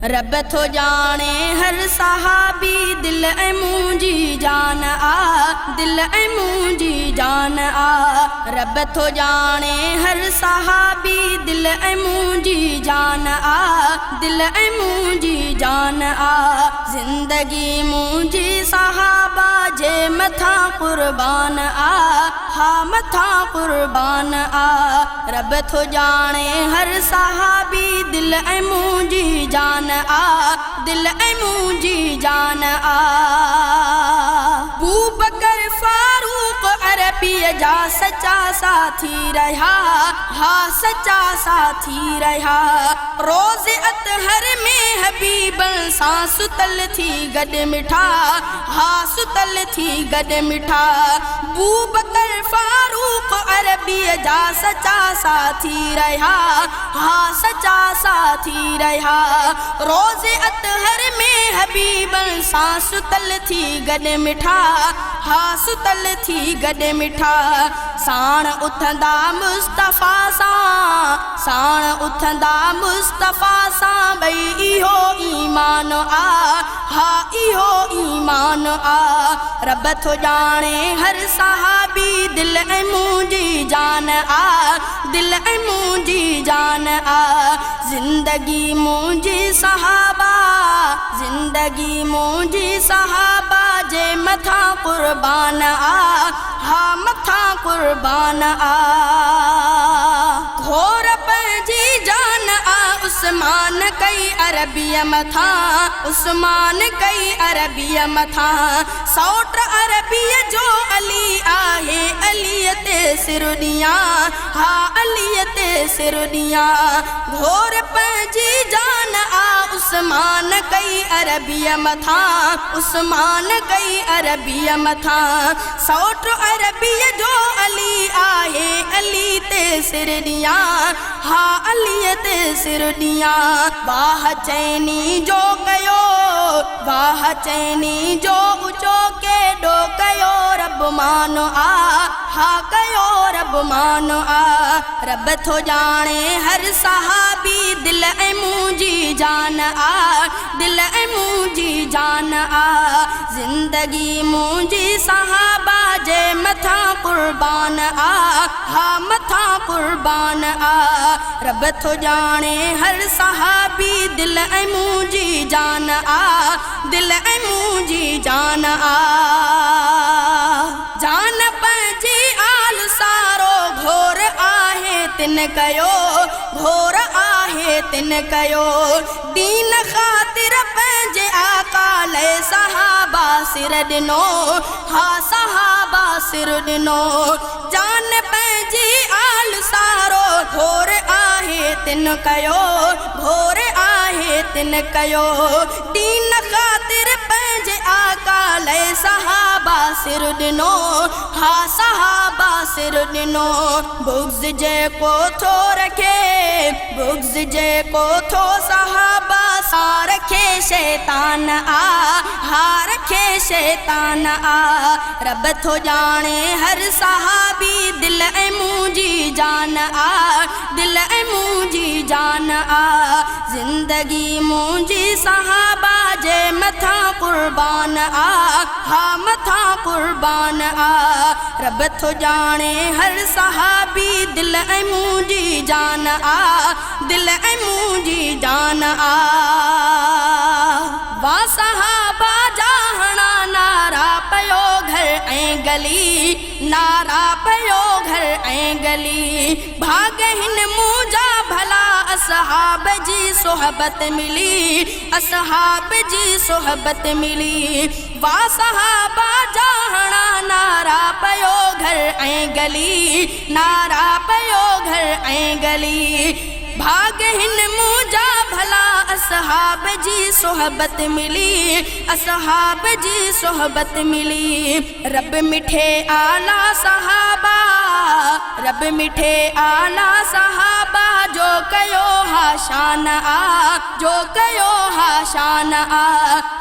रब थो जाने हर सहाबी दिल ऐं मुंहिंजी जान आ, दिल ऐं मुंहिंजी जान आ। रब थो जाने हर सहाबी दिल ऐं मुंहिंजी जान आ, दिल ऐं मुंहिंजी जान आ। ज़िंदगी मुंहिंजी सहाबा जे मथां कुर्बान आ, हा मथां कुर्बान आ। रब थो जाने हर सहाबी दिल ऐं मुंहिंजी जान आ, दिल ऐं मुंहिंजी जान आ। अबू बकर फारूक अरबीअ जा सच्चा साथी रहा, हा सच्चा साथी रहा। रोज़ अतहर में हबीबन सां सुतल थी गॾु मिठा, हा सुतल थी गॾु मिठा। अबू बकर फारूक अरबीअ जा सच्चा साथी रहा, हा सच्चा साथी रहा। रोज़ अतहर में हबीबन सां सुतल थी गॾु मिठा, हा सुतल थी गॾु मिठा। साण उथंदा मुस्तफ़ा सां, साण उथंदा मुस्तफ़ा सां, भई इहो ईमान आ, हा इहो ईमान आ। रब थो ॼाणे हर सहाबी दिल ऐं मुंहिंजी जान आ, दिल ऐं मुंहिंजी जान आ। ज़िंदगी मुंहिंजी सहाबा, ज़िंदगी मुंहिंजी सहाबा जे मथां कुर्बान आ, हा मथां कुर्बान आ। घोर पंहिंजी जान आ उस्मान कई अरबीअ मथां, उस्मान कई अरबीअ मथां। सौट अरबीअ जो अली आहे, अलीअ ते सिर ॾियां, हा अलीअ ते सिर ॾियां। घोर पंहिंजी जान आ उस्मान कई अरबीअ मथां, उस्मान कई अरबीअ मथां। सौट अरबीअ जो अली आहे, अली ते सिर ॾियां, हा अलीअ ते सिर ॾियां। वाह चैनी जो कयो, वाह चैनी जो ऊचो केॾो कयो रब मान आ, हा कयो रब मान आ। रब थो ॼाणे हर सहाबी दिल ऐं मुंहिंजी जान आ, दिल ऐं मुंहिंजी जान आ। ज़िंदगी मुंहिंजी सहाबा जे मथां कुर्बान आ, हा मथां कुर्बान आ। रब थो ॼाणे हर सहाबी दिल ऐं मुंहिंजी जान आ, दिल ऐं मुंहिंजी जान आ। जान पंहिंजी आल सारो घोर आहे तिन कयो, घोर आहे तिन कयो। दीन ख़ातिर पंहिंजे आका लाइ सहाबा सिर ॾिनो, हा सहाबा सिर ॾिनो। जान पंहिंजी आल सारो घोर आहे तिन कयो, घोर आहे तिन कयो। दीन ख़ातिर पंहिंजे आका लाइ सहाबा सिर ॾिनो, हा सहाबा सिर ॾिनो। बुग़्ज़ जेको थो रखे, बुग़्ज़ जेको थो सहाबा सां रखे शैतान आ, हा रखे शैतान आ। रब थो ॼाणे हर सहाबी दिल ऐं मुंहिंजी जान आ, दिल ऐं मुंहिंजी जान आ। ज़िंदगी मुंहिंजी सहाबा जे मथां कुर्बान आ, हा मथां कुर्बान आ। रब थो ॼाणे हर सहाबी दिल ऐं मुंहिंजी जान आ, दिल ऐं मुंहिंजी जान आ। वाह सहाबा जाहणा नारा पयो घर ऐं गली, नारा पयो घर ऐं गली। भाग हिन मुंहिंजा भला असहाब जी सोहबत मिली, असहाब जी सोहबत मिली। वाह सहाबा जाहणा नारा पयो घर ऐं गली, नारा पयो घर ऐं गली। भाग हिन मुंहिंजा भला असहाब जी सोहबत मिली, असहाब जी सोहबत मिली। रब मिठे आला सहाबा, रब मिठे आला सहाबा जो कयो हा शान आ, जो कयो हा शान आ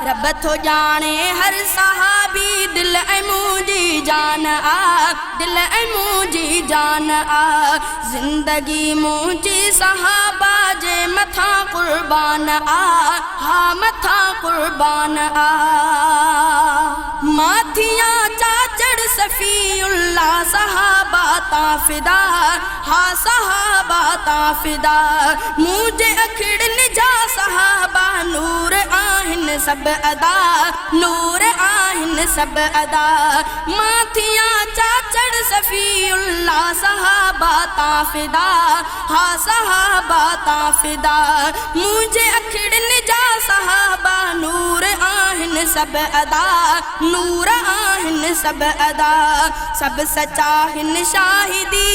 रब थो जाने हर सहाबी दिल ऐं मुंहिंजी जान आ दिल ऐं मुंहिंजी जान आ ज़िंदगी मुंहिंजी सहाबा जे मथां क़ुर्बान आ हा मथां क़ुर्बान आ माथियां चाचड़ सफ़ीउल्लाह सहाबा तां फिदा हा सहाबा तां फिदा मुंहिंजे अखिड़नि जा सहाबा नूर आहिनि सभु अदा नूर आहिनि सभु अदा माथियां चाचड़ सफ़ीउल्लाह सहाबा तां फिदा हा सहाबा तां फिदा मुंहिंजे अखिड़नि जा सहाबा नूर आहिनि सभु अदा नूर आहिनि सभु अदा सब सचा हिन शाहिदी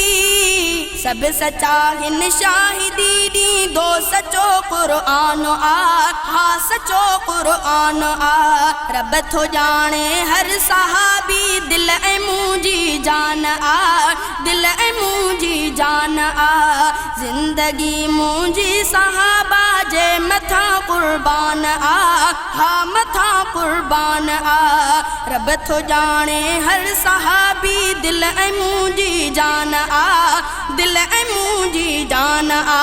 सब सचा हिन शाहिदी ॾींदो सचो क़ुर्आन आ हा सचो क़ुर्आन आ रब थो ॼाणे हर सहाबी दिल ऐं मुंहिंजी जान आ दिल ऐं मुंहिंजी जान आ ज़िंदगी मुंहिंजी सहाबा जे मथां क़ुर्बान आ हा मथां क़ुर्बान आ रब थो ॼाणे हर सहाबी दिल ऐं मुंहिंजी जान आ दिल ऐं मुंहिंजी जान आ